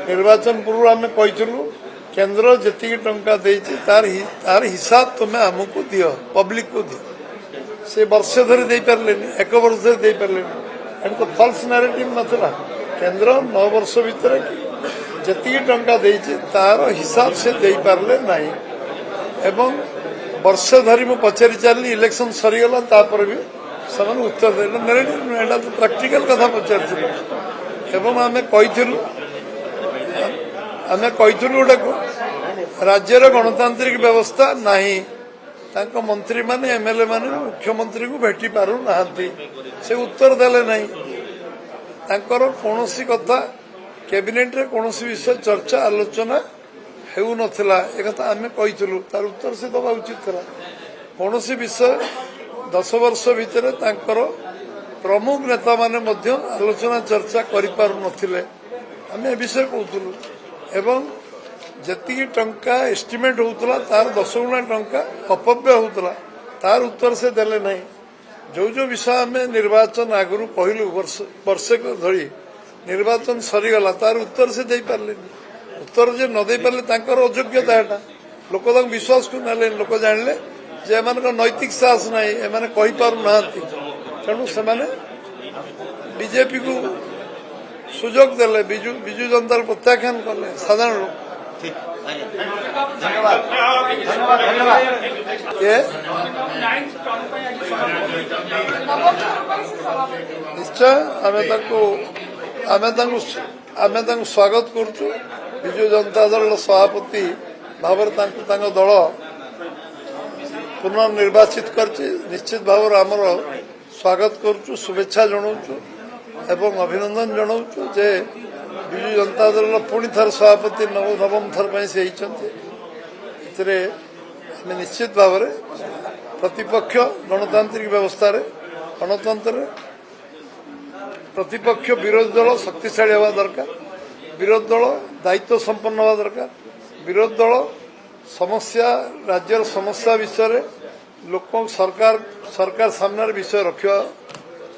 निर्वाचन पूर्व आम कहीलु केन्द्र जी टंका तार हिसाब तुम्हें आमको दियो पब्लिक को दियो से वर्ष धरी दे पारे एक वर्ष धरी दे पारे एंड तो फल्स नारेटिव नाला केन्द्र 9 वर्ष भितर जी टंका तार हिसाब से दे पारे ना एवं वर्ष धरी मु पचारि चली इलेक्शन सरीगला भी से उत्तर देना नारेटिव एटा तो प्रैक्टिकल कथा पचारि एवं आम कहीलु गोटे राज्यर गणतांत्रिक व्यवस्था नहीं मंत्री माने एमएलए माने मुख्यमंत्री को भेटी पारु नाहांती से उत्तर देले नहीं कौन कथा कैबिनेट रे कौन विषय चर्चा आलोचना हेउ नथिला एक कथा आमे कहीलु तार उत्तर से दबा उचित था कौन विषय 10 वर्ष भितर प्रमुख नेता माने मध्य आलोचना चर्चा करि पारु नथिले आमे ए विषय कहूलु एवं जी टंका एस्टिमेट होता तार 10 गुणा टंका अपव्य होता तार उत्तर से देले नहीं जो विषय आम निर्वाचन आगु कहलु वर्षे धरी निर्वाचन सरीगला तार उत्तर से दे पारे उत्तर जे न दे पारे अयोग्यता एटा लोक विश्वास को ना लोक जानले जे एम नैतिक साहस ना एम कही पारु ना तेणु से बीजेपी को सुजोग देले विजु जनता प्रत्याख्यान कले साधारण लोक निश्चय आमे स्वागत करुचु विजु जनता दल सभापति भाव दल पुनर्निर्वाचित कर निश्चित भाव आमर स्वागत करुचु शुभेच्छा जनाऊँ एवं अभिनंदन जनाऊँ जे विजु जनता दल पुणी थर सभापति नवम थर से निश्चित भाव प्रतिपक्ष गणतांत्रिक व्यवस्था गणतंत्र प्रतिपक्ष विरोधी दल शक्तिशाली हवा दरकार विरोधी दल दायित्व संपन्न हवा दरकार विरोधी दल समस्या राज्यर समस्या विषय लोक सरकार सामने विषय रखा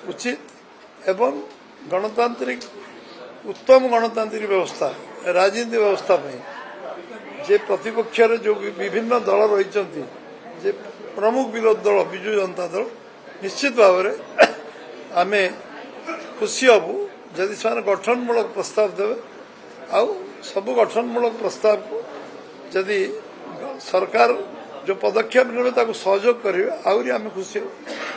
उचित एवं गणतांत्रिक उत्तम गणतांत्रिक व्यवस्था राजनीति व्यवस्था जे प्रतिपक्ष जो विभिन्न दल रही जे प्रमुख विरोधी दल विजु जनता दल निश्चित भाव आम खुशी हबू जदि से गठनमूलक प्रस्ताव देवे आउ सब गठनमूलक प्रस्ताव को जदि सरकार जो पदक्षेप ने सहयोग करेंगे आहरी आम खुशी हबू।